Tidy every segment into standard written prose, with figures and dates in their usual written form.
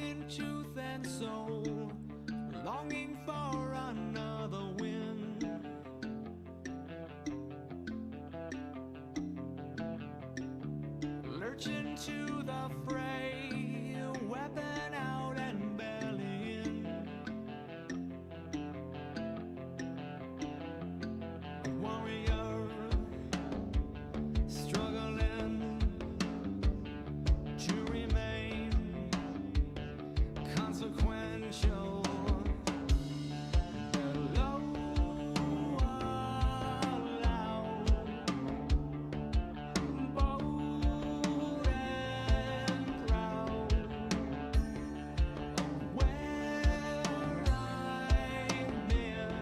in tooth and soul, longing for another win. Lurching to the fray, weapon out and belly in. A warrior struggling to remain consequential. Low, loud, bold and proud of where I've been.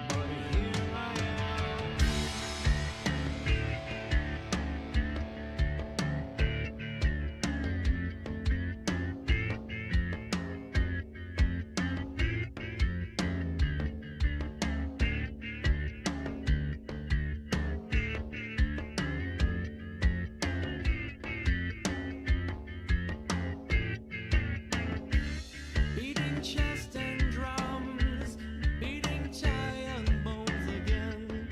But here I am. Beating chest and drums, beating tired bones again.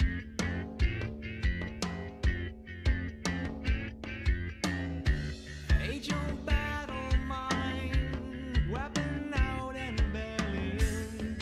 Age-old battle mine, weapon out and belly in.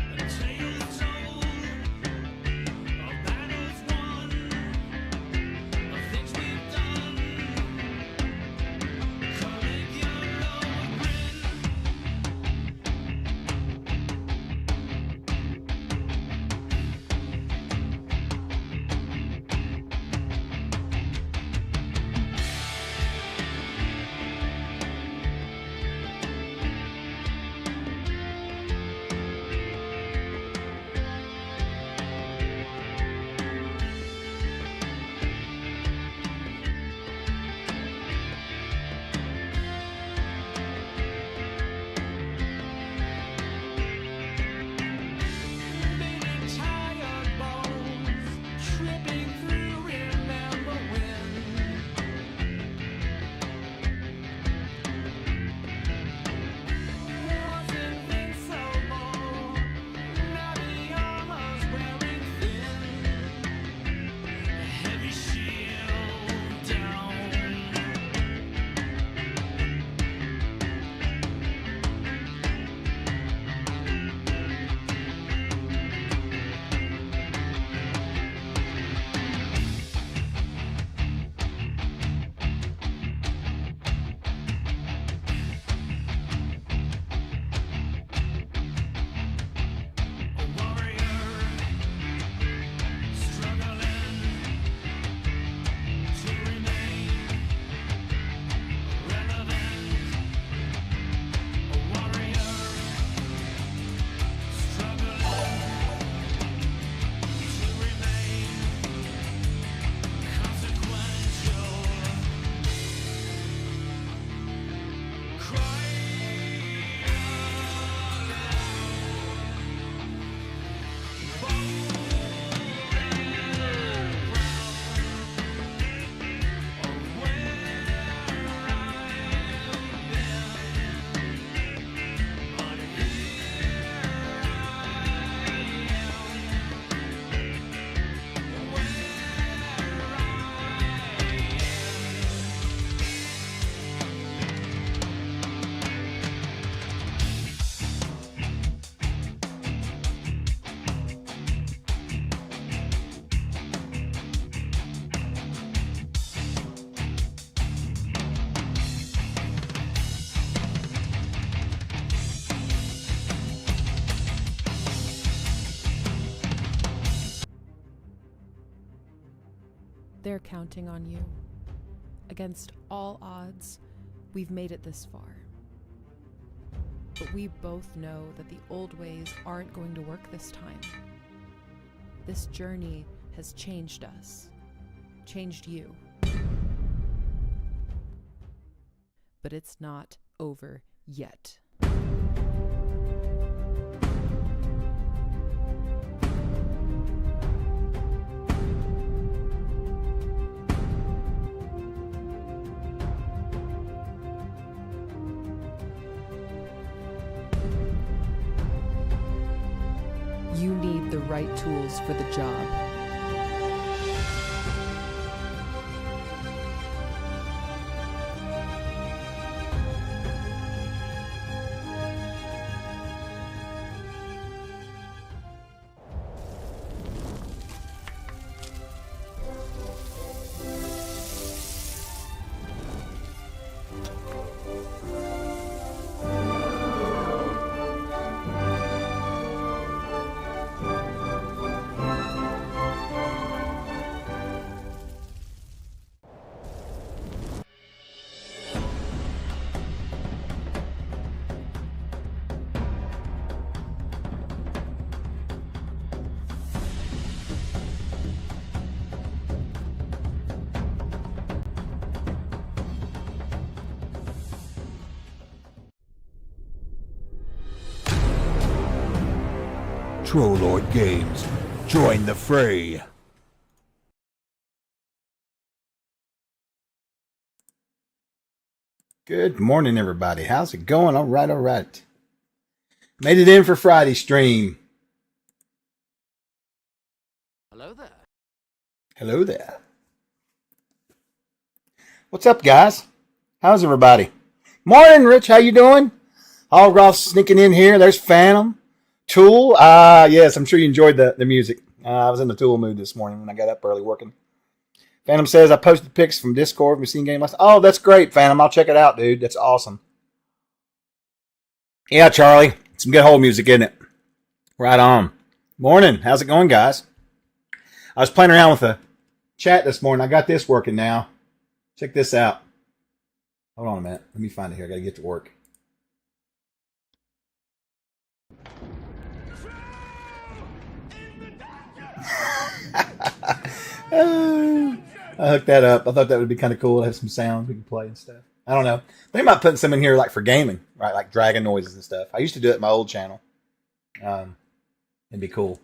A tale told of battles won, of things we've done. Caligula grin. Beating tired bones, tripping through remember when. Was invincible, now the armor's wearing thin. Heavy shield down. A warrior struggling to remain relevant. A warrior struggling to remain consequential. Cry They're counting on you. Against all odds, We've made it this far. But we both know that the old ways aren't going to work this time. This journey has changed us, changed you. But it's not over yet. You need the right tools for the job. Trollord Games, join the fray. Good morning, everybody. How's it going? All right. Made it in for Friday stream. Hello there. Hello there. What's up, guys? How's everybody? Morning, Rich. How you doing? Hallgroff sneaking in here. There's Phantom. Tool. Yes, I'm sure you enjoyed the music. I was in the Tool mood this morning when I got up early working. Phantom says, I posted pics from Discord. We've seen game last. Oh, that's great, Phantom. I'll check it out, dude. That's awesome. Yeah, Charlie. Some good hold music, isn't it? Right on. Morning. How's it going, guys? I was playing around with the chat this morning. I got this working now. Check this out. Hold on a minute. Let me find it here. I got to get to work. I hooked that up. I thought that would be kind of cool to have some sounds we can play and stuff. I don't know. They might put some in here like for gaming, right? Like dragon noises and stuff. I used to do it at my old channel. It'd be cool.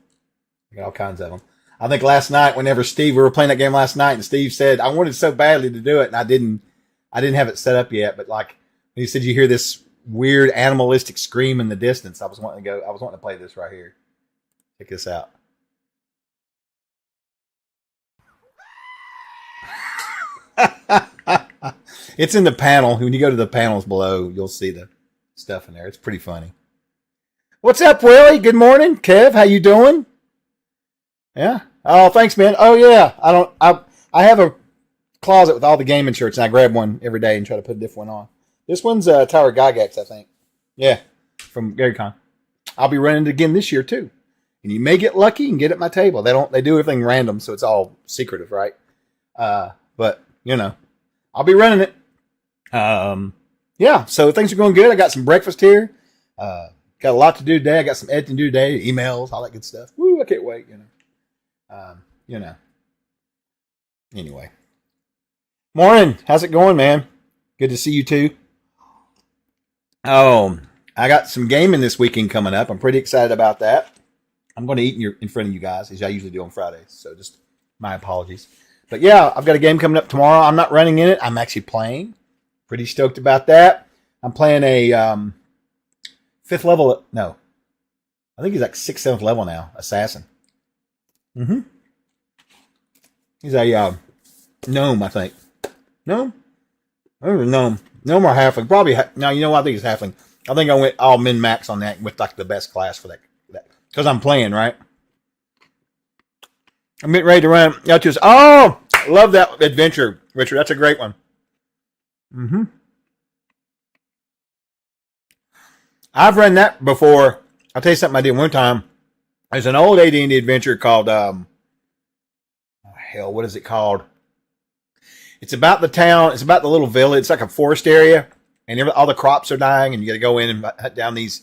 I got all kinds of them. I think last night, we were playing that game last night, and Steve said I wanted so badly to do it, and I didn't have it set up yet. But like he said, you hear this weird animalistic scream in the distance. I was wanting to play this right here. Check this out. It's in the panel. When you go to the panels below, you'll see the stuff in there. It's pretty funny. What's up, Willie? Good morning. Kev, how you doing? Yeah. Oh, thanks, man. Oh, yeah. I have a closet with all the gaming shirts, and I grab one every day and try to put a different one on. This one's Tower Gygax, I think. Yeah, from GaryCon. I'll be running it again this year, too. And you may get lucky and get at my table. They do everything random, so it's all secretive, right? But, you know, I'll be running it. Yeah, so things are going good. I got some breakfast here. Got a lot to do today. I got some editing to do today, emails, all that good stuff. Woo, I can't wait, you know. Anyway. Morning. How's it going, man? Good to see you too. Oh, I got some gaming this weekend coming up. I'm pretty excited about that. I'm going to eat in front of you guys, as I usually do on Fridays. So just my apologies. But yeah, I've got a game coming up tomorrow. I'm not running in it. I'm actually playing. Pretty stoked about that. I'm playing a 5th level. No. I think he's like 6th, 7th level now. Assassin. Mm-hmm. He's a gnome, I think. Gnome? I don't know. Gnome or halfling. Probably. No, you know what? I think it's halfling. I think I went all min-max on that with like the best class for that. Because I'm playing, right? I'm getting ready to run out to. Oh! I love that adventure, Richard. That's a great one. Mm-hmm. I've run that before. I'll tell you something I did one time. There's an old AD&D adventure called, what is it called? It's about the town. It's about the little village. It's like a forest area. and all the crops are dying, and you got to go in and hunt down this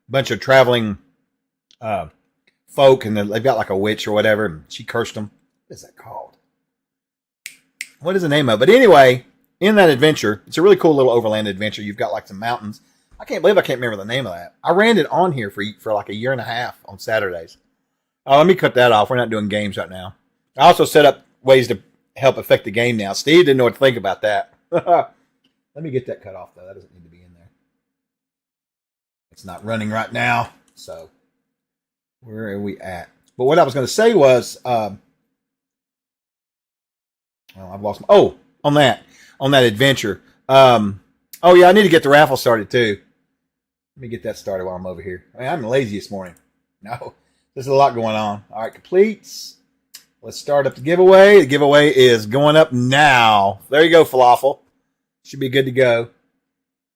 bunch of traveling folk, and they've got like a witch or whatever, and she cursed them. What is that called? What is the name of it? But anyway, in that adventure, it's a really cool little overland adventure. You've got like some mountains. I can't believe I can't remember the name of that. I ran it on here for like a year and a half on Saturdays. Oh, let me cut that off. We're not doing games right now. I also set up ways to help affect the game now. Steve didn't know what to think about that. Let me get that cut off, though. That doesn't need to be in there. It's not running right now. So, where are we at? But what I was going to say was, well, I've lost my, on that adventure. Oh, yeah, I need to get the raffle started, too. Let me get that started while I'm over here. I mean, I'm lazy this morning. No, there's a lot going on. All right, completes. Let's start up the giveaway. The giveaway is going up now. There you go, Falafel. Should be good to go.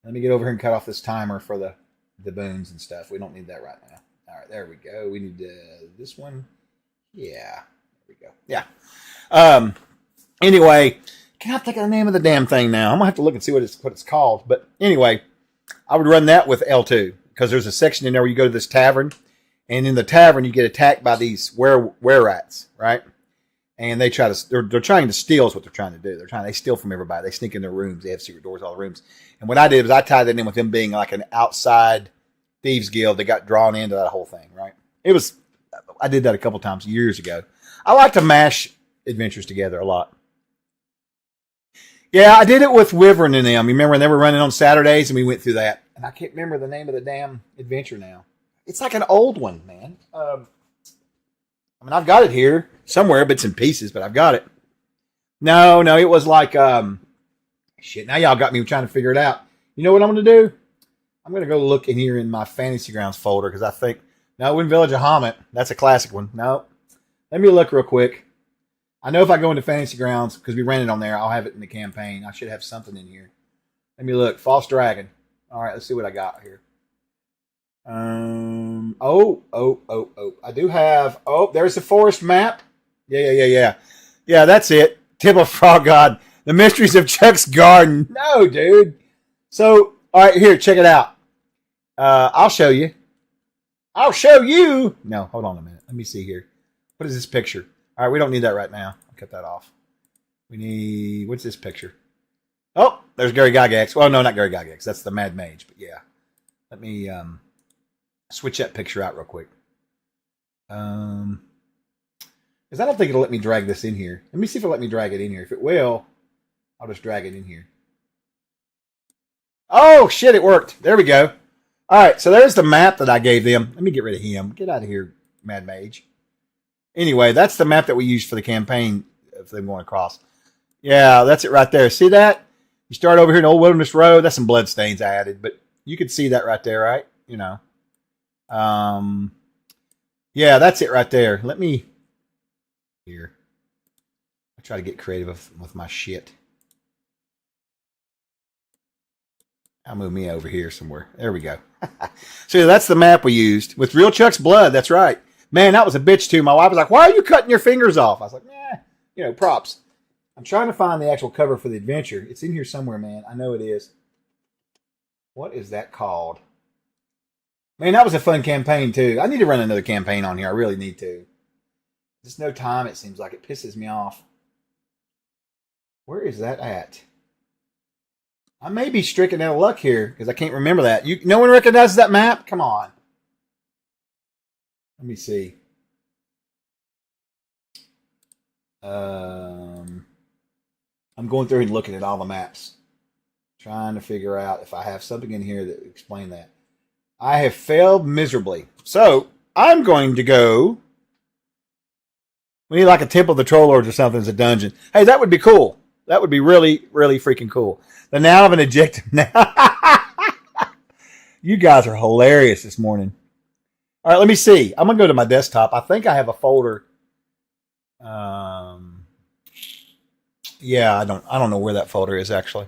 Let me get over here and cut off this timer for the boons and stuff. We don't need that right now. All right, there we go. We need this one. Yeah, there we go. Yeah. Anyway, can't think of the name of the damn thing now. I'm gonna have to look and see what it's called. But anyway, I would run that with L2 because there's a section in there where you go to this tavern, and in the tavern you get attacked by these were rats, right? And they're trying to steal is what they're trying to do. They steal from everybody. They sneak in their rooms. They have secret doors to all the rooms. And what I did was I tied that in with them being like an outside thieves guild that got drawn into that whole thing, right? I did that a couple times years ago. I like to mash adventures together a lot. Yeah, I did it with Wyvern and them. You remember when they were running on Saturdays and we went through that? And I can't remember the name of the damn adventure now. It's like an old one, man. I mean, I've got it here somewhere, bits and pieces, but I've got it. No, it was like, shit, now y'all got me trying to figure it out. You know what I'm going to do? I'm going to go look in here in my Fantasy Grounds folder because I think, no, in Village of Hammett, that's a classic one. No, let me look real quick. I know if I go into Fantasy Grounds, because we ran it on there, I'll have it in the campaign. I should have something in here. Let me look. False Dragon. All right, let's see what I got here. I do have, there's the forest map. Yeah. Yeah, that's it. Tip of Frog God. The Mysteries of Chuck's Garden. No, dude. So, all right, here, check it out. I'll show you. I'll show you. No, hold on a minute. Let me see here. What is this picture? All right, we don't need that right now. I'll cut that off. We need, what's this picture? Oh, there's Gary Gygax. Well, no, not Gary Gygax. That's the Mad Mage, but yeah. Let me switch that picture out real quick. Because I don't think it'll let me drag this in here. Let me see if it'll let me drag it in here. If it will, I'll just drag it in here. Oh, shit, it worked. There we go. All right, so there's the map that I gave them. Let me get rid of him. Get out of here, Mad Mage. Anyway, that's the map that we used for the campaign of them going across. Yeah, that's it right there. See that? You start over here in Old Wilderness Road. That's some blood stains I added, but you could see that right there, right? You know. Yeah, that's it right there. Let me here. I try to get creative with my shit. I'll move me over here somewhere. There we go. So that's the map we used with real Chuck's blood. That's right. Man, that was a bitch too. My wife was like, "Why are you cutting your fingers off?" I was like, "Nah, props." I'm trying to find the actual cover for the adventure. It's in here somewhere, man. I know it is. What is that called? Man, that was a fun campaign too. I need to run another campaign on here. I really need to. There's no time, it seems like. It pisses me off. Where is that at? I may be stricken out of luck here because I can't remember that. No one recognizes that map? Come on. Let me see. I'm going through and looking at all the maps. Trying to figure out if I have something in here that explain that. I have failed miserably. So, I'm going to go. We need like a Temple of the Troll Lords or something as a dungeon. Hey, that would be cool. That would be really, really freaking cool. The Noun of an Adjective. You guys are hilarious this morning. All right, let me see. I'm going to go to my desktop. I think I have a folder. Yeah, I don't know where that folder is actually.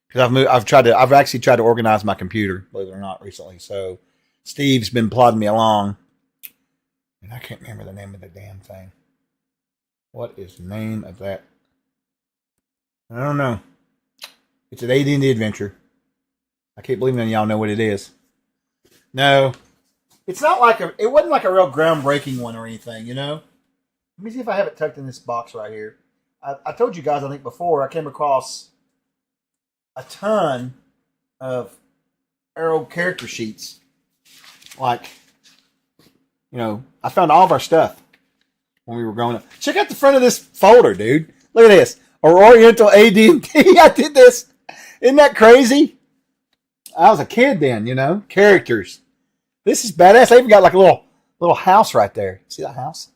Because I've actually tried to organize my computer, believe it or not, recently. So Steve's been plodding me along. And I can't remember the name of the damn thing. What is the name of that? I don't know. It's an AD&D adventure. I can't believe none of y'all know what it is. No. It's not like it wasn't like a real groundbreaking one or anything, you know? Let me see if I have it tucked in this box right here. I told you guys, I think before, I came across a ton of Arrow character sheets. Like, you know, I found all of our stuff when we were growing up. Check out the front of this folder, dude. Look at this. Oriental AD&D. I did this. Isn't that crazy? I was a kid then, you know. Characters. This is badass. I even got like a little house right there. See that house?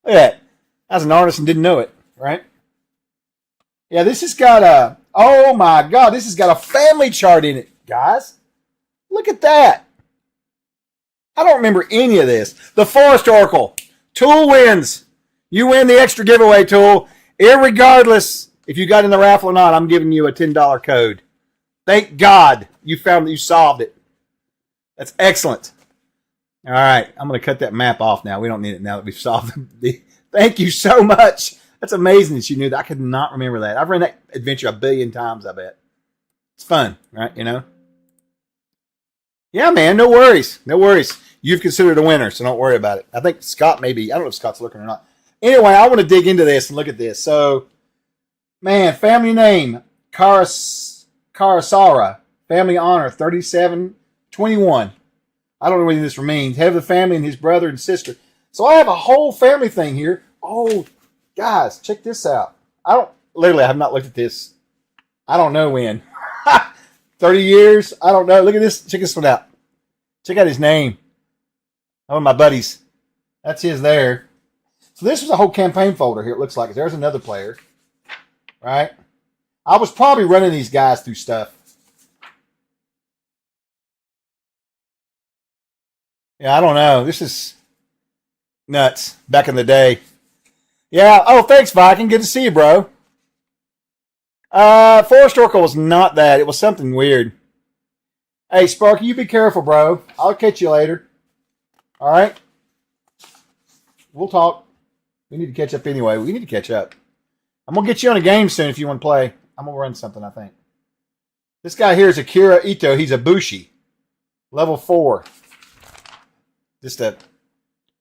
Look at that. I was an artist and didn't know it, right? Yeah, this has got a, oh my God, this has got a family chart in it, guys. Look at that. I don't remember any of this. The Forest Oracle. Tool wins. You win the extra giveaway, Tool. Irregardless if you got in the raffle or not, I'm giving you a $10 code. Thank God you found that you solved it. That's excellent. All right, I'm going to cut that map off now. We don't need it now that we've solved it. Thank you so much. That's amazing that you knew that. I could not remember that. I've run that adventure a billion times, I bet. It's fun, right? You know? Yeah, man, no worries. No worries. You've considered a winner, so don't worry about it. I think Scott maybe. I don't know if Scott's looking or not. Anyway, I want to dig into this and look at this. So, man, family name, Karasara. Family honor, 3721. I don't know what this means. Head of the family and his brother and sister. So I have a whole family thing here. Oh, guys, check this out. I have not looked at this. I don't know when. 30 years? I don't know. Look at this. Check this one out. Check out his name. One of my buddies. That's his there. So this was a whole campaign folder here, it looks like. There's another player. Right? I was probably running these guys through stuff. Yeah, I don't know. This is nuts. Back in the day. Yeah. Oh, thanks, Viking. Good to see you, bro. Forest Oracle was not that. It was something weird. Hey, Sparky, you be careful, bro. I'll catch you later. All right? We'll talk. We need to catch up anyway. We need to catch up. I'm going to get you on a game soon if you want to play. I'm going to run something, I think. This guy here is Akira Ito. He's a Bushi. Level 4. Just a,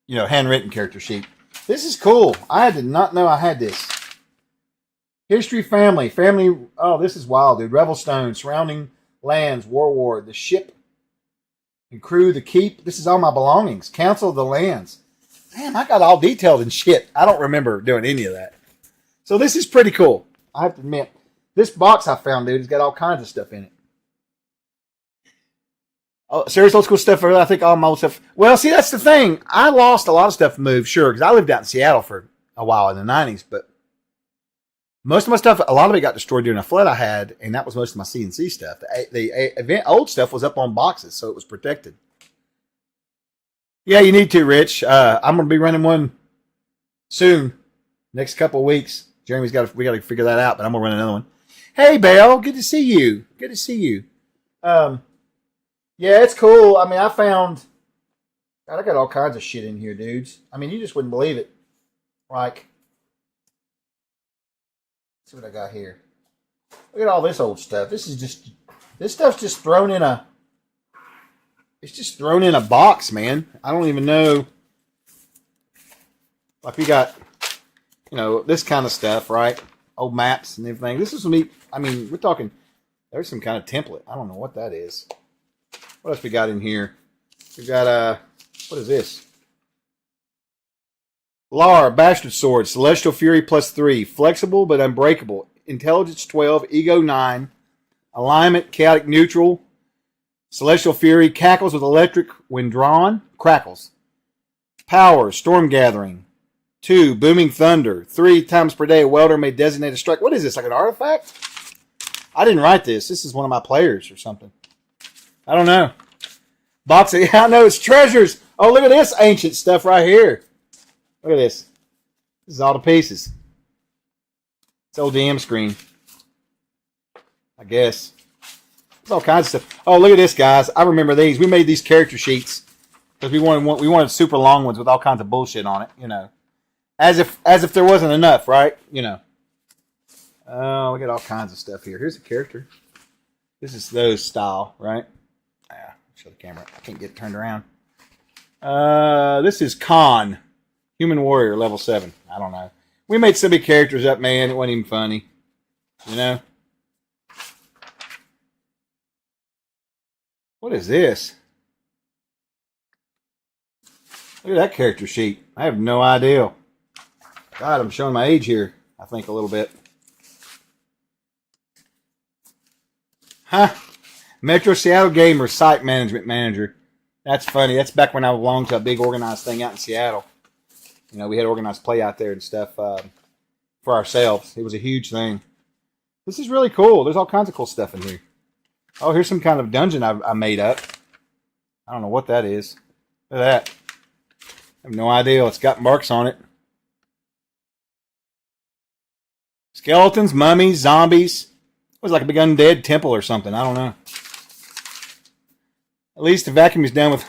handwritten character sheet. This is cool. I did not know I had this. History family. Oh, this is wild, dude. Revelstone. Surrounding lands. War. The ship and crew. The keep. This is all my belongings. Council of the lands. Damn, I got all detailed and shit. I don't remember doing any of that. So this is pretty cool. I have to admit. This box I found, dude, has got all kinds of stuff in it. Oh, serious old school stuff. I think all my old stuff. Well, see, that's the thing. I lost a lot of stuff moved, sure, because I lived out in Seattle for a while in the 90s, but most of my stuff, a lot of it got destroyed during a flood I had, and that was most of my CNC stuff. The old stuff was up on boxes, so it was protected. Yeah, you need to, Rich. I'm going to be running one soon, next couple of weeks. Jeremy's we got to figure that out, but I'm going to run another one. Hey, Belle, good to see you. Good to see you. Yeah, it's cool. I mean, I got all kinds of shit in here, dudes. I mean, you just wouldn't believe it. Like, let's see what I got here. Look at all this old stuff. This stuff's just thrown in a box, man. I don't even know. Like, we got, this kind of stuff, right? Old maps and everything. This is me. I mean, we're talking, there's some kind of template. I don't know what that is. What else we got in here? We got, what is this? Lar, Bastard Sword, Celestial Fury +3, Flexible but Unbreakable, Intelligence 12, Ego 9, Alignment, Chaotic Neutral, Celestial Fury, Cackles with Electric when drawn, Crackles. Power, Storm Gathering. 2, Booming Thunder. 3 times per day, a welder may designate a strike. What is this, like an artifact? I didn't write this. This is one of my players or something. I don't know. Boxing. I know it's treasures. Oh, look at this ancient stuff right here. Look at this. This is all the pieces. It's old DM screen. I guess. There's all kinds of stuff. Oh, look at this, guys. I remember these. We made these character sheets because we wanted super long ones with all kinds of bullshit on it. As if there wasn't enough, right? Oh, we got all kinds of stuff here. Here's a character. This is those style, right? Yeah, show the camera. I can't get it turned around. This is Khan, Human Warrior, level 7. I don't know. We made so many characters up, man. It wasn't even funny. You know? What is this? Look at that character sheet. I have no idea. God, I'm showing my age here, I think, a little bit. Huh. Metro Seattle Gamer Site Management Manager. That's funny. That's back when I belonged to a big organized thing out in Seattle. You know, we had organized play out there and stuff for ourselves. It was a huge thing. This is really cool. There's all kinds of cool stuff in here. Oh, here's some kind of dungeon I made up. I don't know what that is. Look at that. I have no idea. It's got marks on it. Skeletons, mummies, zombies. It was like a big undead temple or something. I don't know. At least the vacuum is done with.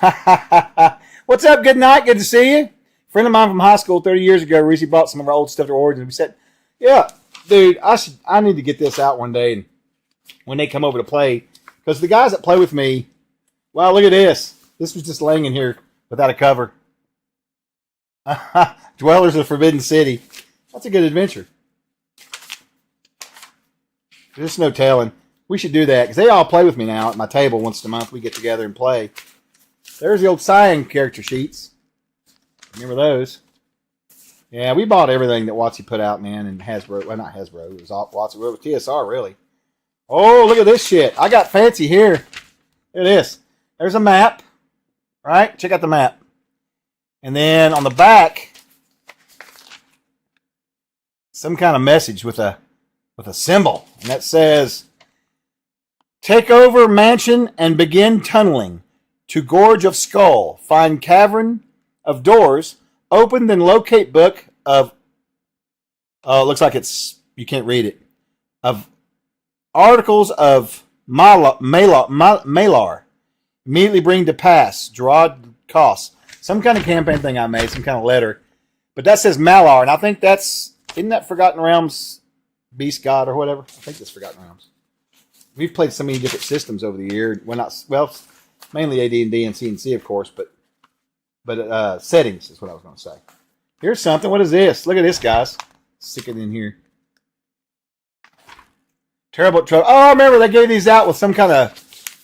What's up? Good night. Good to see you. A friend of mine from high school 30 years ago recently bought some of our old stuff to Origins. We said, yeah, dude, I need to get this out one day. And when they come over to play, because the guys that play with me, wow, look at this. This was just laying in here without a cover. Dwellers of Forbidden City. That's a good adventure. There's no telling. We should do that because they all play with me now at my table once a month. We get together and play. There's the old Cyan character sheets. Remember those? Yeah, we bought everything that WotC put out, man, and Hasbro. Well, not Hasbro. It was WotC. It was TSR, really. Oh, look at this shit. I got fancy here. Look at this. There's a map. Right? Check out the map. And then on the back, some kind of message with a symbol. And that says, take over mansion and begin tunneling to Gorge of Skull. Find cavern of doors. Open, then locate book of, looks like it's, you can't read it, of articles of Malar. Immediately bring to pass. Draw costs. Some kind of campaign thing I made, some kind of letter. But that says Malar, and I think isn't that Forgotten Realms Beast God or whatever? I think that's Forgotten Realms. We've played so many different systems over the year. Well, mainly AD&D and C&C, of course, but settings is what I was going to say. Here's something. What is this? Look at this, guys. Stick it in here. Terrible trouble. Oh, I remember they gave these out with some kind of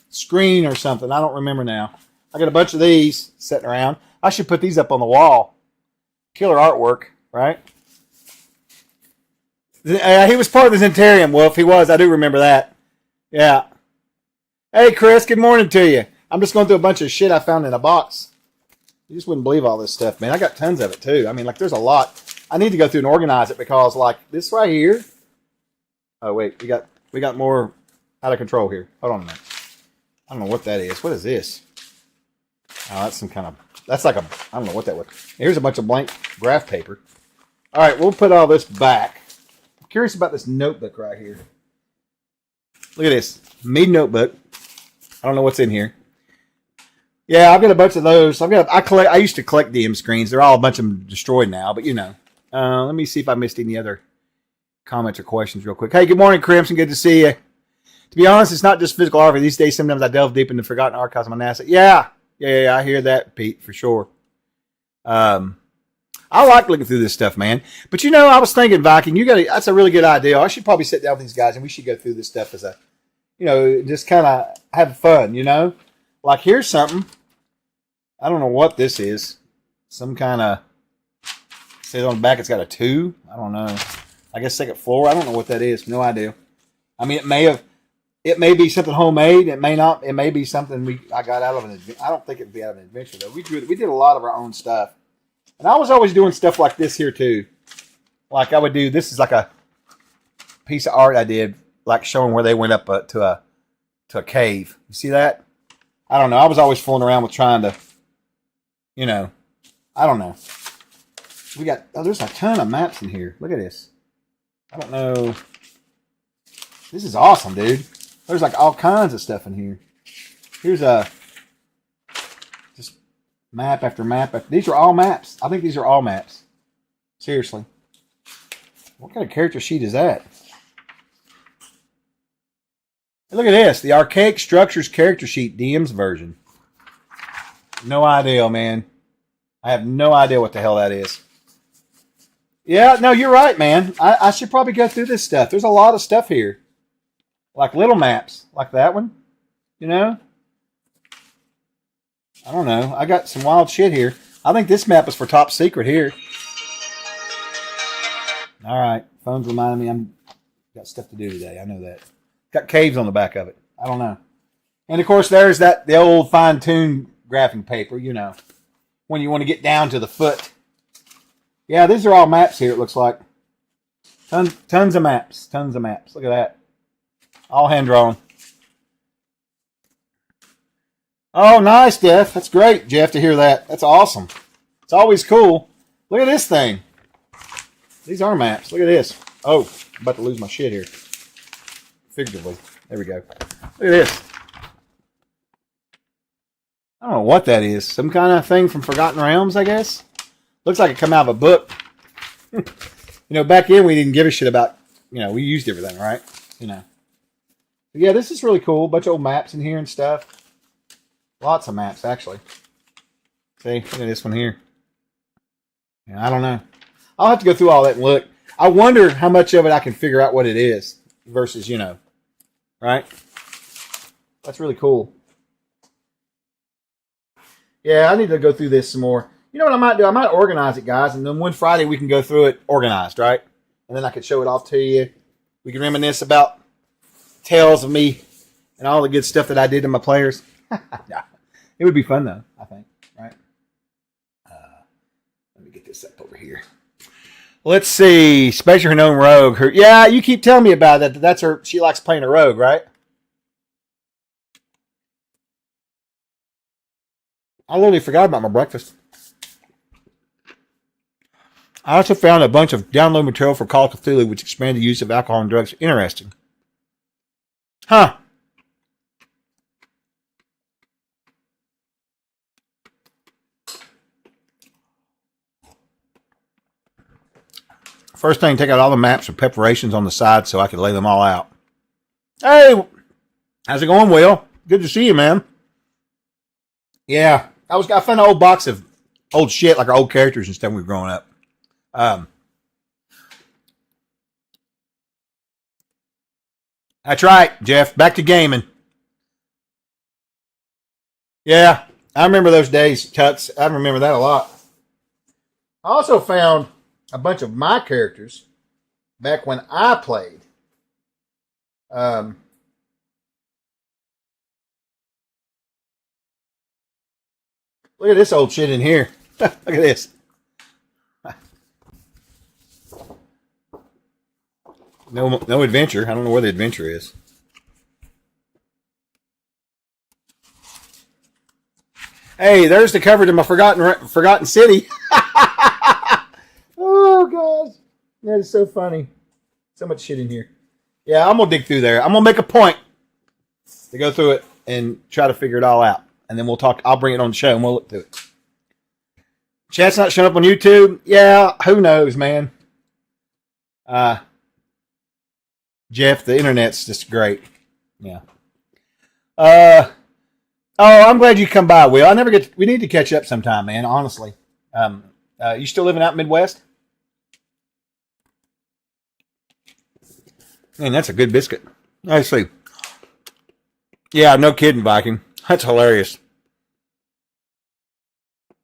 screen or something. I don't remember now. I got a bunch of these sitting around. I should put these up on the wall. Killer artwork, right? He was part of the Zentarium, Wolf. He was. I do remember that. Yeah. Hey, Chris. Good morning to you. I'm just going through a bunch of shit I found in a box. You just wouldn't believe all this stuff, man. I got tons of it, too. I mean, like, there's a lot. I need to go through and organize it because, like, this right here. Oh, wait. We got more out of control here. Hold on a minute. I don't know what that is. What is this? Oh, that's some kind of... That's like a... I don't know what that was. Here's a bunch of blank graph paper. All right, we'll put all this back. I'm curious about this notebook right here. Look at this. Mead notebook. I don't know what's in here. Yeah, I've got a bunch of those. I used to collect DM screens. They're all a bunch of them destroyed now, but you know. Let me see if I missed any other comments or questions real quick. Hey, good morning, Crimson. Good to see you. To be honest, it's not just physical art. These days, sometimes I delve deep into forgotten archives of my NASA. Yeah, I hear that, Pete, for sure. I like looking through this stuff, man. But you know, I was thinking, Viking, that's a really good idea. I should probably sit down with these guys and we should go through this stuff as a, you know, just kind of have fun, you know? Like, here's something. I don't know what this is. Some kind of, says on the back it's got a 2. I don't know. I guess second floor. I don't know what that is. No idea. I mean, it may be something homemade. It may not. It may be something I got out of an adventure. I don't think it'd be out of an adventure, though. We did a lot of our own stuff. And I was always doing stuff like this here, too. Like I would do, this is like a piece of art I did, like showing where they went up to a cave. You see that? I don't know. I was always fooling around with trying to, you know, I don't know. There's a ton of maps in here. Look at this. I don't know. This is awesome, dude. There's like all kinds of stuff in here. Here's just map after map. These are all maps. I think these are all maps. Seriously. What kind of character sheet is that? Look at this. The Archaic Structures character sheet, DM's version. No idea, man. I have no idea what the hell that is. Yeah, no, you're right, man. I should probably go through this stuff. There's a lot of stuff here. Like little maps. Like that one. You know? I don't know. I got some wild shit here. I think this map is for top secret here. All right. Phone's reminding me I'm got stuff to do today. I know that. Got caves on the back of it. I don't know. And of course, there's the old fine-tuned graphing paper, you know, when you want to get down to the foot. Yeah, these are all maps here, it looks like. Tons of maps. Tons of maps. Look at that. All hand-drawn. Oh, nice, Jeff. That's great, Jeff, to hear that. That's awesome. It's always cool. Look at this thing. These are maps. Look at this. Oh, I'm about to lose my shit here. Figuratively. There we go. Look at this. I don't know what that is. Some kind of thing from Forgotten Realms, I guess. Looks like it come out of a book. You know, back then we didn't give a shit about, you know, we used everything, right? You know. But yeah, this is really cool. Bunch of old maps in here and stuff. Lots of maps, actually. See, look at this one here. Yeah, I don't know. I'll have to go through all that and look. I wonder how much of it I can figure out what it is versus, you know, right? That's really cool. Yeah, I need to go through this some more. You know what I might do? I might organize it, guys, and then one Friday we can go through it organized, right? And then I could show it off to you. We can reminisce about tales of me and all the good stuff that I did to my players. Yeah. It would be fun, though, I think, right? Let me get this up over here. Let's see. Special her known rogue. Yeah, you keep telling me about that. That's her. She likes playing a rogue, right? I literally forgot about my breakfast. I also found a bunch of download material for Call of Cthulhu, which expanded the use of alcohol and drugs. Interesting. Huh. First thing, take out all the maps and preparations on the side so I can lay them all out. Hey, how's it going, Will? Good to see you, man. Yeah, I found an old box of old shit, like our old characters and stuff when we were growing up. That's right, Jeff. Back to gaming. Yeah, I remember those days, Tuts. I remember that a lot. I also found a bunch of my characters back when I played. Look at this old shit in here. Look at this. No adventure. I don't know where the adventure is. Hey, there's the cover to my Forgotten City. Oh, gosh. That is so funny. So much shit in here. Yeah, I'm going to dig through there. I'm going to make a point to go through it and try to figure it all out. And then we'll talk. I'll bring it on the show and we'll look through it. Chat's not showing up on YouTube. Yeah, who knows, man. Jeff, the internet's just great. Yeah. Oh, I'm glad you come by, Will. We need to catch up sometime, man, honestly. You still living out Midwest? Man, that's a good biscuit. I see. Yeah, no kidding, Viking. That's hilarious.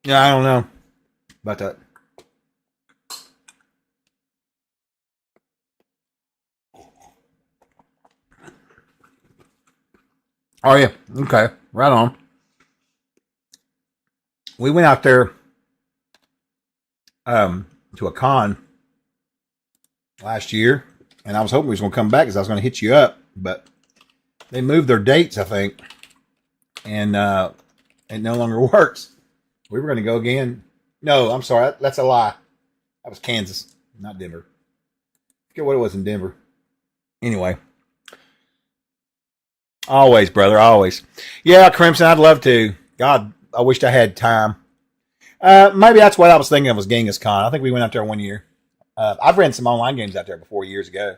Yeah, I don't know about that. Oh, yeah. Okay. Right on. We went out there to a con last year, and I was hoping we was going to come back because I was going to hit you up, but they moved their dates, I think, and it no longer works. We were going to go again. No, I'm sorry. That's a lie. That was Kansas, not Denver. I forget what it was in Denver. Anyway. Always, brother, always. Yeah, Crimson, I'd love to. God, I wished I had time. Maybe that's what I was thinking of was Genghis Khan. I think we went out there one year. I've ran some online games out there before years ago.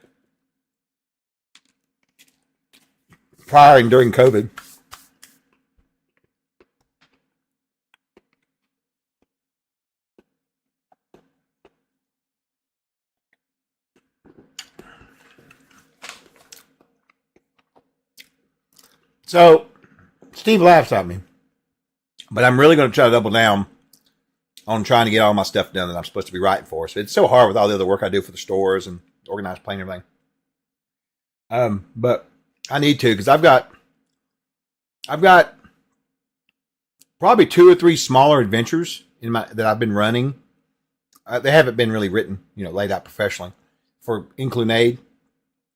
prior and during COVID. So Steve laughs at me, but I'm really going to try to double down on trying to get all my stuff done that I'm supposed to be writing for. So it's so hard with all the other work I do for the stores and organized planning and everything. But I need to, because I've got probably 2 or 3 smaller adventures that I've been running. They haven't been really written, laid out professionally for Inclunade,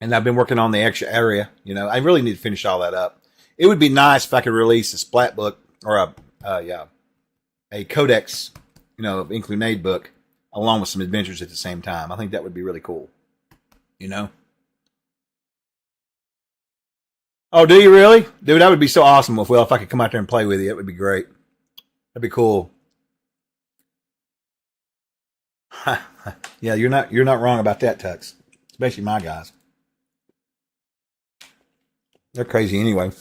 and I've been working on the extra area. I really need to finish all that up. It would be nice if I could release a splat book or a codex, of Inclunade book along with some adventures at the same time. I think that would be really cool. Oh, do you really? Dude, that would be so awesome if I could come out there and play with you. It would be great. That'd be cool. Yeah, you're not wrong about that, Tux. Especially my guys. They're crazy anyway.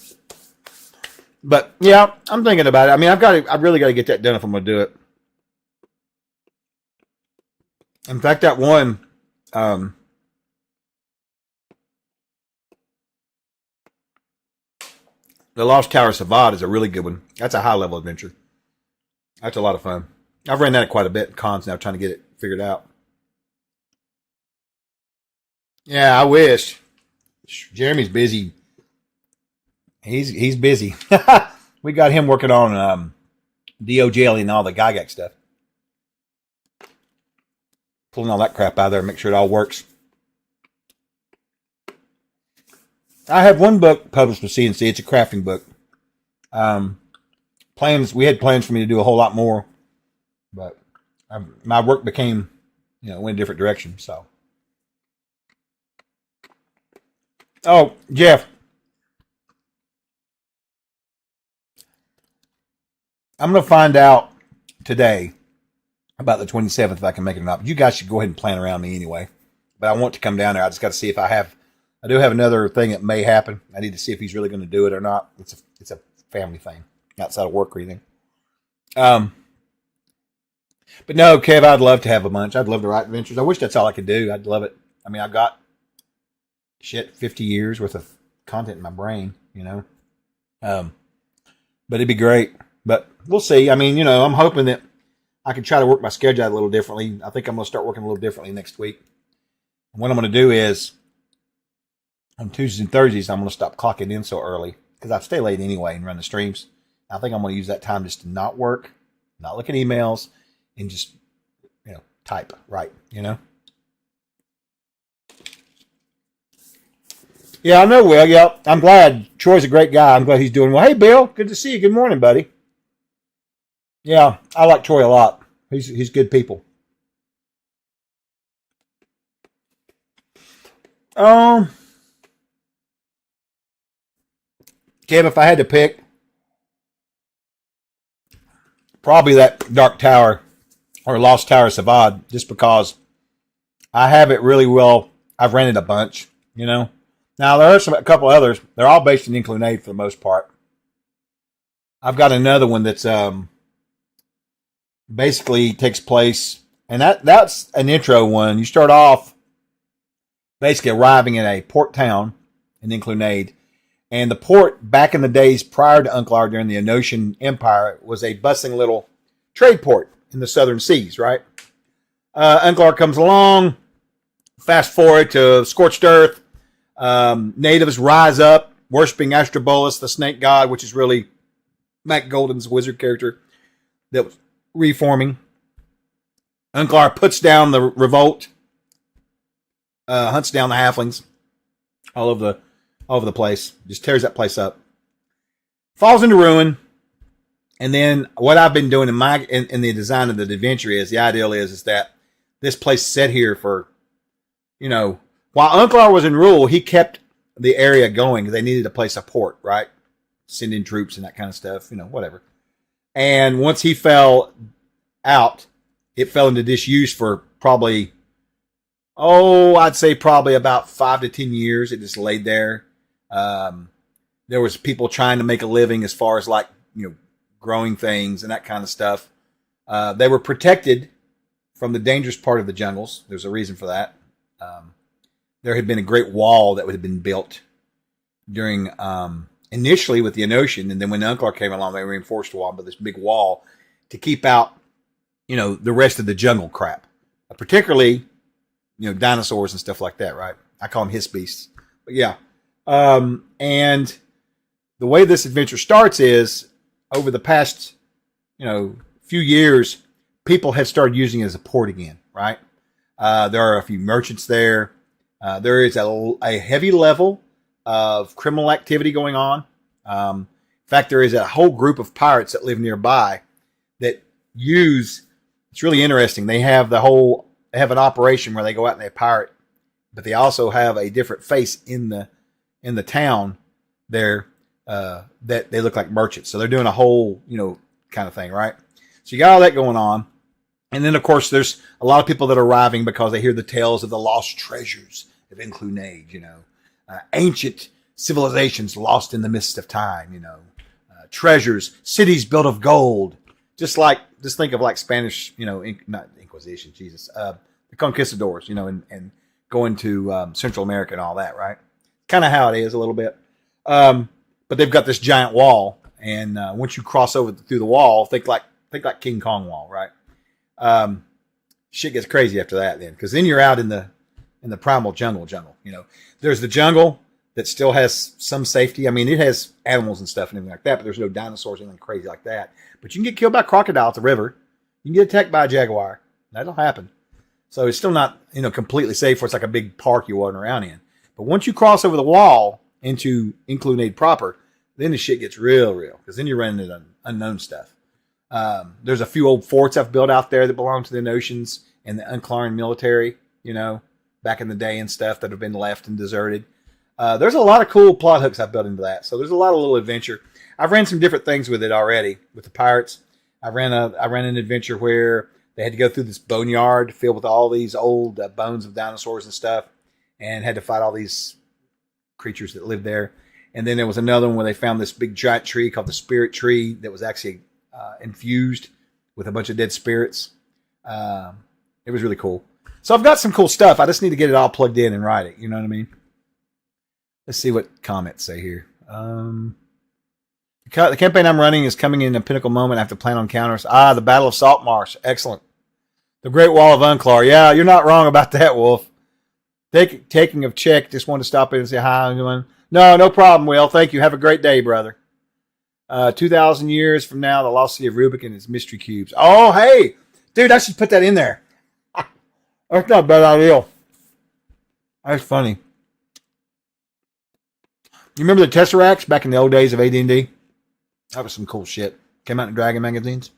But yeah, I'm thinking about it. I mean, I really got to get that done if I'm going to do it. In fact, that one, the Lost Tower of Savad is a really good one. That's a high level adventure. That's a lot of fun. I've ran that quite a bit in cons now, trying to get it figured out. Yeah, I wish. Jeremy's busy. He's busy. We got him working on DOJ and all the Gygax stuff. Pulling all that crap out of there and make sure it all works. I have one book published with CNC. It's a crafting book. We had plans for me to do a whole lot more, but my work became, went a different direction. So, oh, Jeff, I'm going to find out today about the 27th if I can make it or not. But you guys should go ahead and plan around me anyway. But I want to come down there. I just got to see if I do have another thing that may happen. I need to see if he's really going to do it or not. It's a family thing, outside of work or anything. But no, Kev, I'd love to have a bunch. I'd love to write adventures. I wish that's all I could do. I'd love it. I mean, I've got 50 years worth of content in my brain, but it'd be great. But we'll see. I mean, I'm hoping that I can try to work my schedule out a little differently. I think I'm going to start working a little differently next week. And what I'm going to do is, on Tuesdays and Thursdays, I'm going to stop clocking in so early because I stay late anyway and run the streams. I think I'm going to use that time just to not work, not look at emails, and just, type, right, Yeah, I know, Will. Yeah, I'm glad. Troy's a great guy. I'm glad he's doing well. Hey, Bill. Good to see you. Good morning, buddy. Yeah, I like Troy a lot. He's good people. Kev, if I had to pick, probably that Dark Tower or Lost Tower of Savad, just because I have it really well. I've rented a bunch, Now there are a couple others. They're all based in Inclunade for the most part. I've got another one that's basically takes place, and that's an intro one. You start off basically arriving in a port town in Inclunade. And the port, back in the days prior to Unclar during the Onoshan Empire, was a bustling little trade port in the southern seas, right? Unclar comes along, fast forward to Scorched Earth. Natives rise up, worshiping Astrobolus, the snake god, which is really Mac Golden's wizard character that was reforming. Unclar puts down the revolt, hunts down the halflings all over the place, just tears that place up, falls into ruin. And then what I've been doing in the design of the adventure is the ideal is that this place set here for, while Unclar was in rule, he kept the area going because they needed a place of port, right? Send in troops and that kind of stuff, whatever. And once he fell out, it fell into disuse for probably, I'd say probably about 5 to 10 years. It just laid there. there was people trying to make a living as far as like, growing things and that kind of stuff. They were protected from the dangerous part of the jungles. There's a reason for that. There had been a great wall that had been built during initially with the Enotian, and then when the Unclar came along, they reinforced the wall, but this big wall to keep out, the rest of the jungle crap, particularly, dinosaurs and stuff like that, right? I call them hiss beasts, but yeah. And the way this adventure starts is over the past, few years, people have started using it as a port again, right? There are a few merchants there. There is a heavy level of criminal activity going on. In fact, there is a whole group of pirates that live nearby that it's really interesting. They have an operation where they go out and they pirate, but they also have a different face in the town there, that they look like merchants. So they're doing a whole, kind of thing, right? So you got all that going on. And then, of course, there's a lot of people that are arriving because they hear the tales of the lost treasures of Inclunade, ancient civilizations lost in the mist of time, treasures, cities built of gold. Just think of like Spanish, not Inquisition, Jesus, the conquistadors, and going to Central America and all that, right? Kind of how it is a little bit. But they've got this giant wall, and once you cross over through the wall, think like King Kong wall, right? Shit gets crazy after that, then, because then you're out in the primal jungle. There's the jungle that still has some safety. I mean, it has animals and stuff and everything like that, but there's no dinosaurs or anything crazy like that. But you can get killed by a crocodile at the river. You can get attacked by a jaguar. That'll happen. So it's still not, completely safe where it's like a big park you're walking around in. But once you cross over the wall into Inclunade proper, then the shit gets real, because then you're running into unknown stuff. There's a few old forts I've built out there that belong to the Enotians and the Unclaran military, back in the day and stuff that have been left and deserted. There's a lot of cool plot hooks I've built into that. So there's a lot of little adventure. I've ran some different things with it already with the pirates. I ran an adventure where they had to go through this boneyard filled with all these old bones of dinosaurs and stuff, and had to fight all these creatures that lived there. And then there was another one where they found this big giant tree called the Spirit Tree that was actually infused with a bunch of dead spirits. It was really cool. So I've got some cool stuff. I just need to get it all plugged in and write it. You know what I mean? Let's see what comments say here. The campaign I'm running is coming in a pinnacle moment after Plan on Counters. The Battle of Saltmarsh. Excellent. The Great Wall of Unclar. Yeah, you're not wrong about that, Wolf. Taking of check. Just wanted to stop in and say hi. No problem, Will. Thank you. Have a great day, brother. 2,000 years from now, the lost city of Rubik and its mystery cubes. Oh, hey. Dude, I should put that in there. That's not a bad idea. That's funny. You remember the Tesseracts back in the old days of AD&D? That was some cool shit. Came out in Dragon magazines.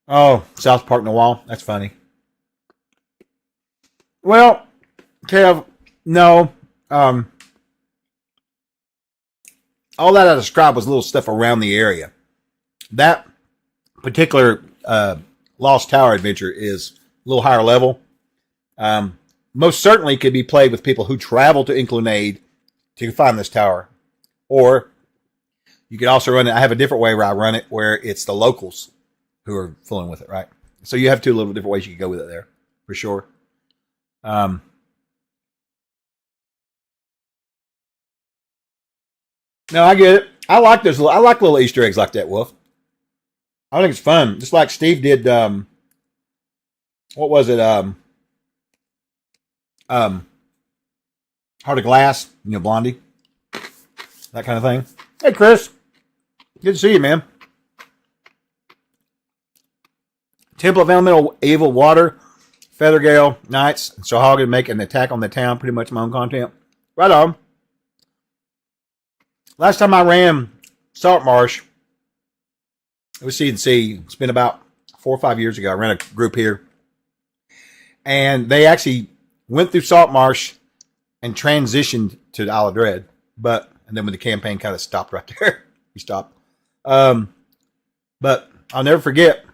Oh, South Park Noir. That's funny. Well, Kev, no. All that I described was little stuff around the area. That particular Lost Tower adventure is a little higher level. Most certainly could be played with people who travel to Inclunade to find this tower. Or you could also run it. I have a different way where I run it, where it's the locals who are fooling with it, right? So you have two little different ways you could go with it there, for sure. No, I get it. I like little Easter eggs like that, Wolf. I think it's fun. Just like Steve did, what was it? Heart of Glass, Blondie. That kind of thing. Hey, Chris. Good to see you, man. Temple of Elemental Evil, Water, Feathergale, Knights, and Sahuagin make an attack on the town. Pretty much my own content. Right on. Last time I ran Saltmarsh, it was C&C. It's been about 4 or 5 years ago. I ran a group here. And they actually went through Saltmarsh and transitioned to the Isle of Dread. And then when the campaign kind of stopped right there, we stopped. But I'll never forget,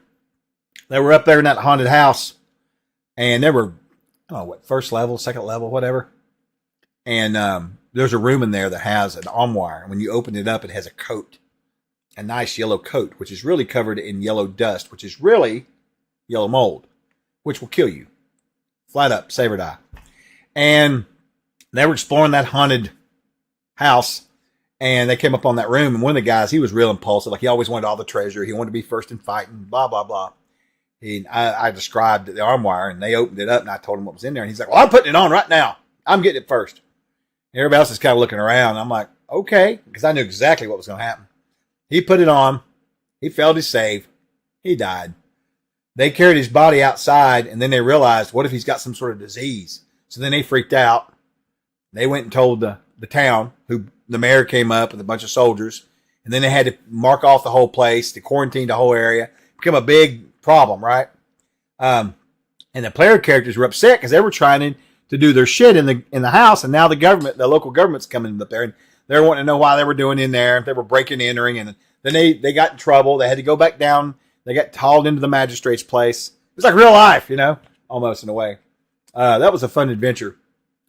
they were up there in that haunted house. And they were, I don't know what, first level, second level, whatever. And there's a room in there that has an armoire. And when you open it up, it has a coat, a nice yellow coat, which is really covered in yellow dust, which is really yellow mold, which will kill you. Flat up, save or die. And they were exploring that haunted house, and they came up on that room, and one of the guys, he was real impulsive. Like, he always wanted all the treasure. He wanted to be first in fighting, blah, blah, blah. I described the armoire, and they opened it up, and I told him what was in there. And he's like, well, I'm putting it on right now. I'm getting it first. And everybody else is kind of looking around. I'm like, okay, because I knew exactly what was going to happen. He put it on. He failed his save. He died. They carried his body outside, and then they realized, what if he's got some sort of disease? So then they freaked out. They went and told the town, who the mayor came up with a bunch of soldiers, and then they had to mark off the whole place, to quarantine the whole area. It became a big problem, right? And the player characters were upset because they were trying to do their shit in the house, and now the local government's coming up there, and they're wanting to know why they were doing in there, if they were breaking and entering, and then they got in trouble. They had to go back down. They got hauled into the magistrate's place. It was like real life, almost in a way. That was a fun adventure.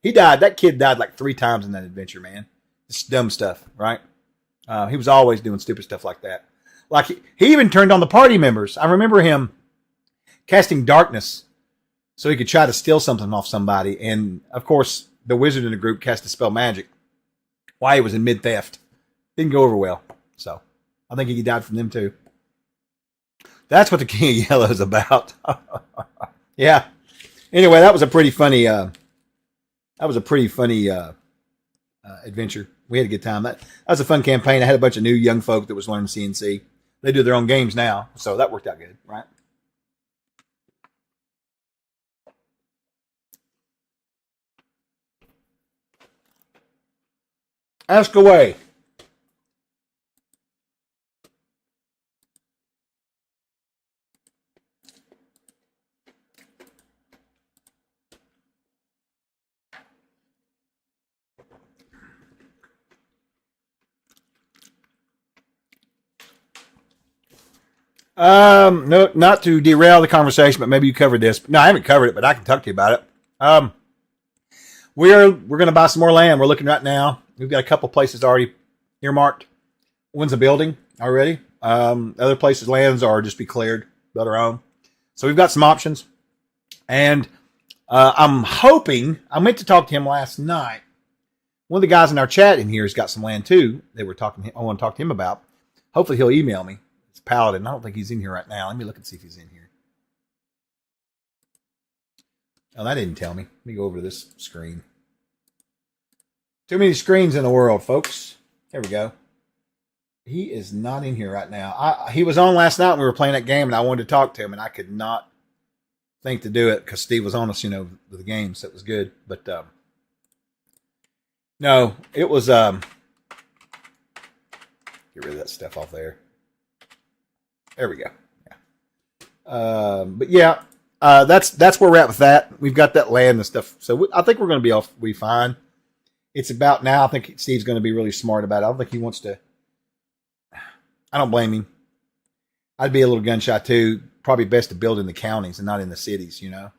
He died. That kid died like 3 times in that adventure, man. It's dumb stuff, right? He was always doing stupid stuff like that. Like he even turned on the party members. I remember him casting darkness so he could try to steal something off somebody. And of course, the wizard in the group cast a spell magic while he was in mid theft. Didn't go over well. So I think he died from them too. That's what the King of Yellow is about. Yeah. Anyway, that was a pretty funny. Adventure. We had a good time. That was a fun campaign. I had a bunch of new young folk that was learning CNC. They do their own games now, so that worked out good, right? Ask away. No, not to derail the conversation, but maybe you covered this. No, I haven't covered it, but I can talk to you about it. We're going to buy some more land. We're looking right now. We've got a couple places already earmarked. One's a building already. Other places, lands are just be cleared, build our own. So we've got some options. And I'm hoping, I meant to talk to him last night. One of the guys in our chat in here has got some land too. I want to talk to him about. Hopefully he'll email me. It's Paladin. I don't think he's in here right now. Let me look and see if he's in here. Oh, that didn't tell me. Let me go over to this screen. Too many screens in the world, folks. There we go. He is not in here right now. He was on last night when we were playing that game, and I wanted to talk to him, and I could not think to do it because Steve was on us, with the game, so it was good. But no, it was. Get rid of that stuff off there. There we go. Yeah. But yeah, that's where we're at with that. We've got that land and stuff, so I think we're going to be fine. It's about now. I think Steve's going to be really smart about it. I don't think he wants to. I don't blame him. I'd be a little gun shy too. Probably best to build in the counties and not in the cities, or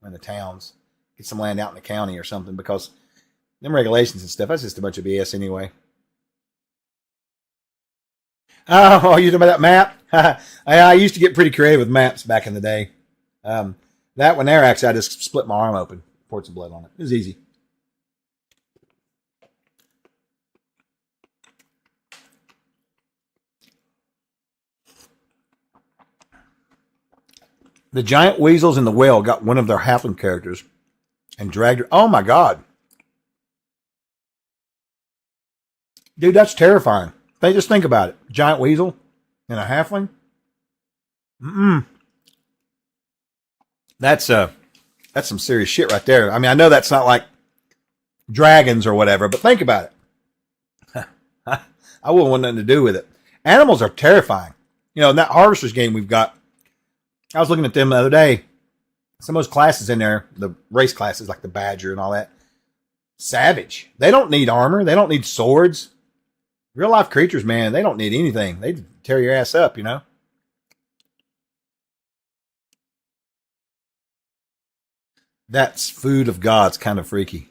in the towns. Get some land out in the county or something, because them regulations and stuff, that's just a bunch of BS anyway. Oh, you talking about that map? I used to get pretty creative with maps back in the day. That one there, actually, I just split my arm open, poured some blood on it. It was easy. The giant weasels in the well got one of their halfling characters and dragged her. Oh my God. Dude, that's terrifying. Just think about it. Giant weasel and a halfling. That's some serious shit right there. I mean, I know that's not like dragons or whatever, but think about it. I wouldn't want nothing to do with it. Animals are terrifying. In that Harvesters game we've got, I was looking at them the other day. Some of those classes in there, the race classes like the Badger and all that, savage. They don't need armor. They don't need swords. Real life creatures, man, they don't need anything. They tear your ass up, That's food of God's kind of freaky.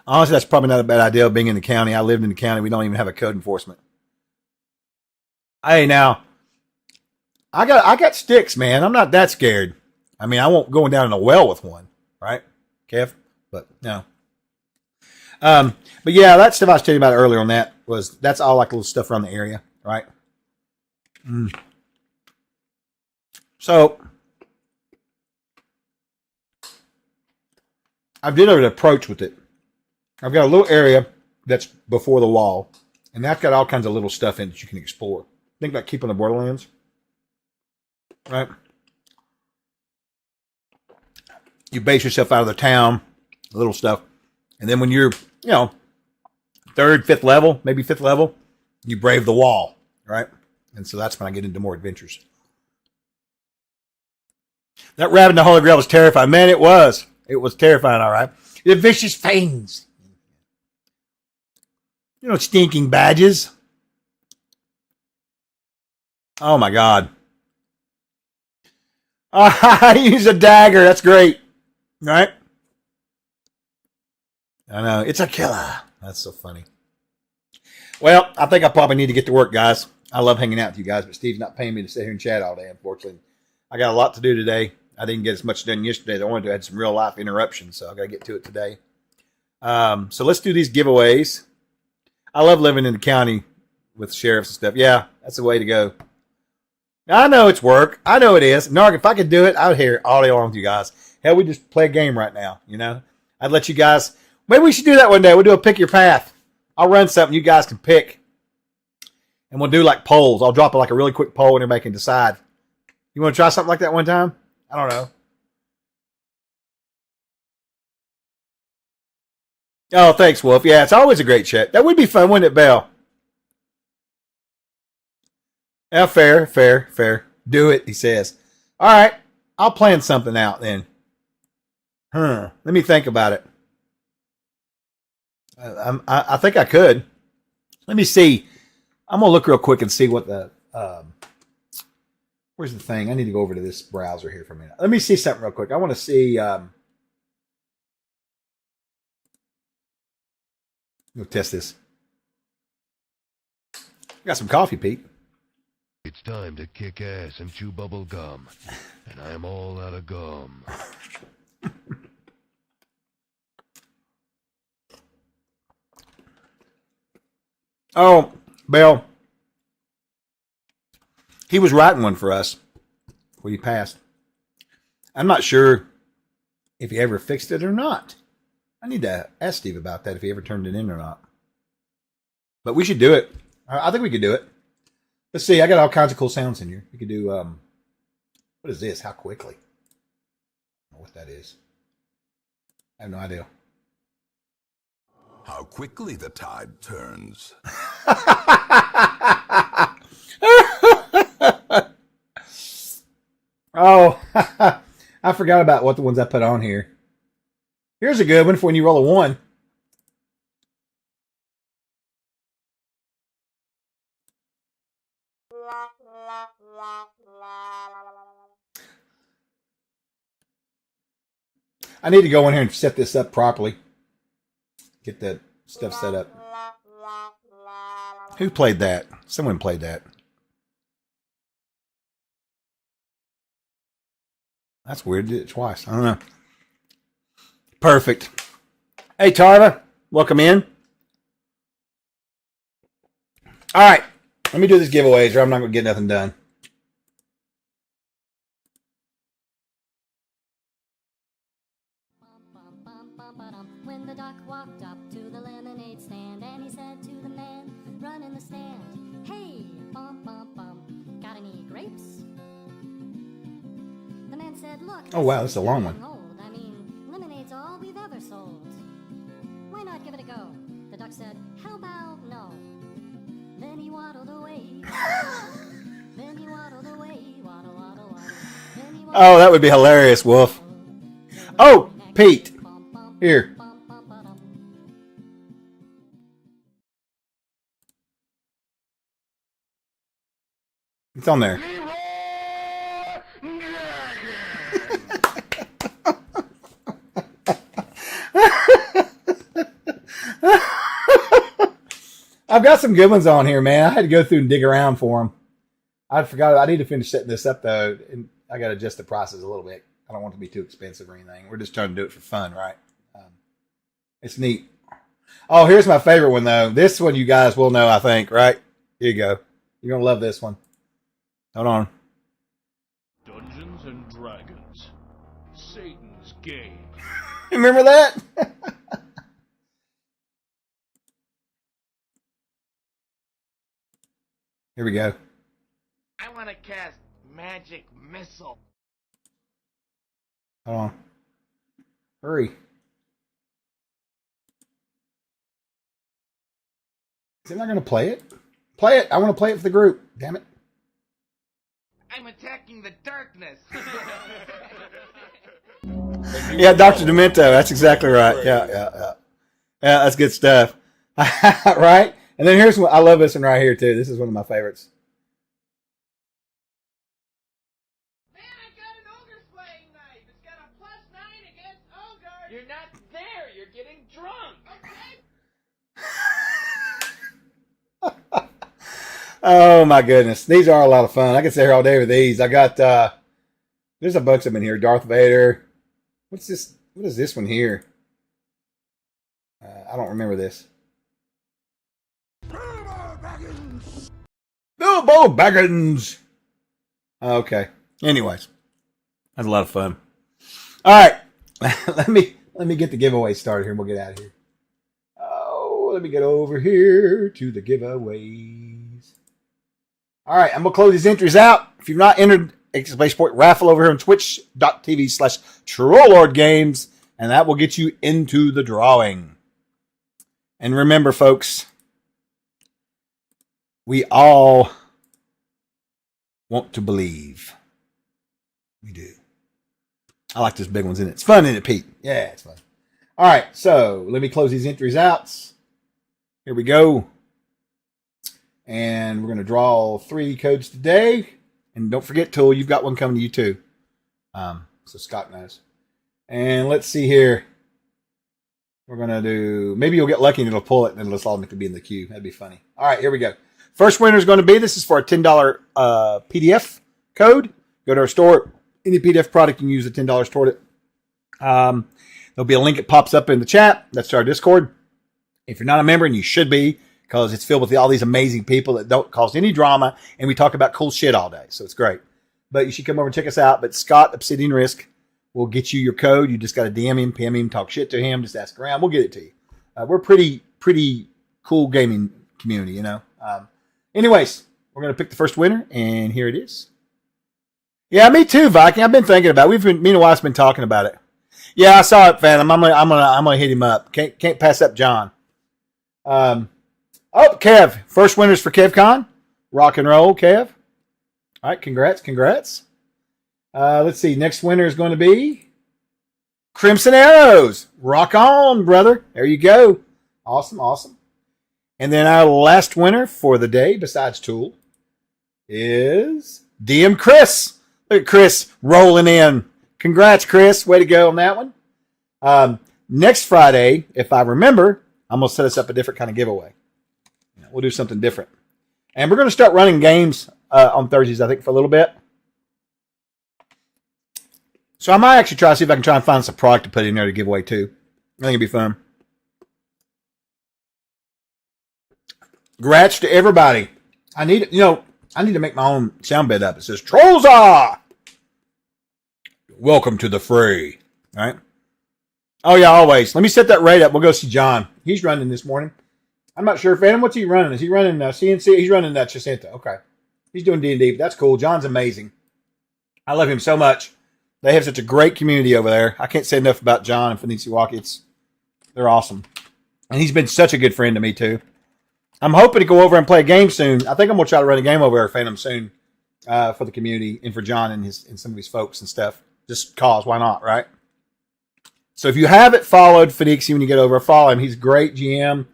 Honestly, that's probably not a bad idea being in the county. I lived in the county. We don't even have a code enforcement. Hey, now, I got sticks, man. I'm not that scared. I mean, I won't go down in a well with one, right, Kev? But no. But yeah, that stuff I was telling you about earlier on that's all like little stuff around the area, right? So I've did an approach with it. I've got a little area that's before the wall, and that's got all kinds of little stuff in it that you can explore. Think about keeping the Borderlands, right? You base yourself out of the town, little stuff, and then when you're, third, fifth level, maybe fifth level, you brave the wall, right? And so that's when I get into more adventures. That rabbit in the Holy Grail was terrifying. Man, it was. It was terrifying, all right. The vicious fangs. Stinking badges. Oh, my God. I use a dagger. That's great. Right? I know. It's a killer. That's so funny. Well, I think I probably need to get to work, guys. I love hanging out with you guys, but Steve's not paying me to sit here and chat all day, unfortunately. I got a lot to do today. I didn't get as much done yesterday as I wanted to. I had some real life interruptions, so I got to get to it today. So let's do these giveaways. I love living in the county with sheriffs and stuff. Yeah, that's the way to go. I know it's work. I know it is. Narg, if I could do it, I would hear it all day long with you guys. Hell, we just play a game right now, I'd let you guys. Maybe we should do that one day. We'll do a pick your path. I'll run something you guys can pick. And we'll do like polls. I'll drop like a really quick poll and everybody can decide. You want to try something like that one time? I don't know. Oh, thanks, Wolf. Yeah, it's always a great chat. That would be fun, wouldn't it, Belle? Yeah, fair. Do it, he says. All right, I'll plan something out then. Let me think about it. I think I could. Let me see. I'm going to look real quick and see what the... where's the thing? I need to go over to this browser here for a minute. Let me see something real quick. I want to see... We'll test this. Got some coffee, Pete. It's time to kick ass and chew bubble gum. And I'm all out of gum. Oh, Bill. He was writing one for us when he passed. I'm not sure if he ever fixed it or not. I need to ask Steve about that, if he ever turned it in or not. But we should do it. I think we could do it. Let's see. I got all kinds of cool sounds in here. We could do, what is this? How quickly? I don't know what that is. I have no idea. How quickly the tide turns. Oh, I forgot about what the ones I put on here. Here's a good one for when you roll a 1. I need to go in here and set this up properly. Get that stuff set up. Who played that? Someone played that. That's weird. Did it twice. I don't know. Perfect. Hey, Tarva. Welcome in. All right. Let me do these giveaways or I'm not going to get nothing done. When the duck walked up to the lemonade stand and he said to the man running the stand, "Hey, bum bum bum, got any grapes?" The man said, "Look, Oh, wow, that's a long one. old. I mean, lemonade's all we've ever sold. Why not give it a go?" The duck said, "How about no?" Then he waddled away. Then he waddled away. Waddle, waddle, waddle. Then he Oh, that would be hilarious, Wolf. Oh, Pete. Here. It's on there. I've got some good ones on here, man. I had to go through and dig around for them. I forgot. I need to finish setting this up, though, and I got to adjust the prices a little bit. I don't want it to be too expensive or anything. We're just trying to do it for fun, right? It's neat. Oh, here's my favorite one, though. This one you guys will know, I think, right? Here you go. You're going to love this one. Hold on. Dungeons and Dragons. Satan's game. Remember that? Here we go. I want to cast magic missile. Hold on. Hurry. Is it not going to play it? Play it. I want to play it for the group. Damn it. I'm attacking the darkness. Yeah, Dr. Demento. That's exactly right. Yeah. Yeah, that's good stuff. Right? And then here's one. I love this one right here, too. This is one of my favorites. Man, I got an ogre slaying knife. It's got a +9 against ogres. You're not there. You're getting drunk. Okay. Oh, my goodness. These are a lot of fun. I could sit here all day with these. I got, there's a bunch of them in here. Darth Vader. What's this? What is this one here? I don't remember this. Bilbo Baggins. Okay. Anyways, that's a lot of fun. All right, let me get the giveaway started here, and we'll get out of here. Oh, let me get over here to the giveaways. All right, I'm gonna close these entries out. If you've not entered X Sport raffle over here on twitch.tv/TrollLordGames, and that will get you into the drawing. And remember, folks, we all want to believe. We do. I like this big ones, isn't it? It's fun, isn't it, Pete? Yeah, it's fun. All right, so let me close these entries out. Here we go. And we're going to draw 3 codes today. And don't forget, Tool, you've got one coming to you too. So Scott knows. And let's see here. We're going to do, maybe you'll get lucky and it'll pull it and it'll all make it be in the queue. That'd be funny. All right, here we go. First winner is going to be, this is for a $10 PDF code. Go to our store. Any PDF product, you can use the $10 toward it. There'll be a link that pops up in the chat. That's our Discord. If you're not a member, and you should be, because it's filled with all these amazing people that don't cause any drama, and we talk about cool shit all day. So it's great. But you should come over and check us out. But Scott, Obsidian Risk, will get you your code. You just got to DM him, PM him, talk shit to him, just ask around. We'll get it to you. We're pretty cool gaming community, you know. Anyways, we're going to pick the first winner, and here it is. Yeah, me too, Viking. I've been thinking about it. Me and wife's been talking about it. Yeah, I saw it, Phantom. I'm gonna hit him up. Can't pass up John. Oh, Kev. First winners for KevCon. Rock and roll, Kev. All right, congrats. Let's see. Next winner is going to be Crimson Arrows. Rock on, brother. There you go. Awesome. And then our last winner for the day, besides Tool, is DM Chris. Look at Chris rolling in. Congrats, Chris. Way to go on that one. Next Friday, if I remember, I'm going to set us up a different kind of giveaway. We'll do something different. And we're going to start running games on Thursdays, I think, for a little bit. So I might actually try to see if I can try and find some product to put in there to give away, too. I think it'd be fun. Congrats to everybody. I need to make my own sound bed up. It says, Trollza! Welcome to the fray. All right. Oh, yeah, always. Let me set that rate up. We'll go see John. He's running this morning. I'm not sure. Phantom, what's he running? Is he running CNC? He's running Jacinta. Okay. He's doing D&D, but that's cool. John's amazing. I love him so much. They have such a great community over there. I can't say enough about John and Fanisiwaki. They're awesome. And he's been such a good friend to me, too. I'm hoping to go over and play a game soon. I think I'm going to try to run a game over there, Phantom, soon for the community and for John and some of his folks and stuff. Just cause, why not, right? So if you haven't followed Fanixi when you get over, follow him. He's a great GM,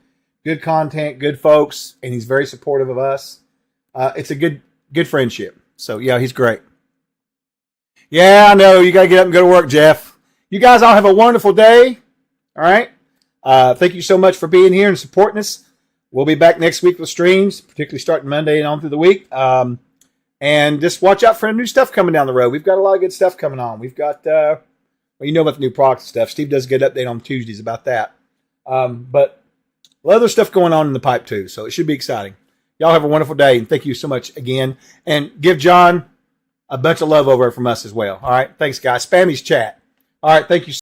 good content, good folks, and he's very supportive of us. It's a good friendship. So, yeah, he's great. Yeah, I know. You got to get up and go to work, Jeff. You guys all have a wonderful day. All right? Thank you so much for being here and supporting us. we'll be back next week with streams, particularly starting Monday and on through the week. And just watch out for new stuff coming down the road. We've got a lot of good stuff coming on. We've got, well, you know about the new product stuff. Steve does a good update on Tuesdays about that. But a lot of other stuff going on in the pipe too, so it should be exciting. Y'all have a wonderful day, and thank you so much again. And give John a bunch of love over from us as well. All right, thanks, guys. Spam his chat. All right, thank you.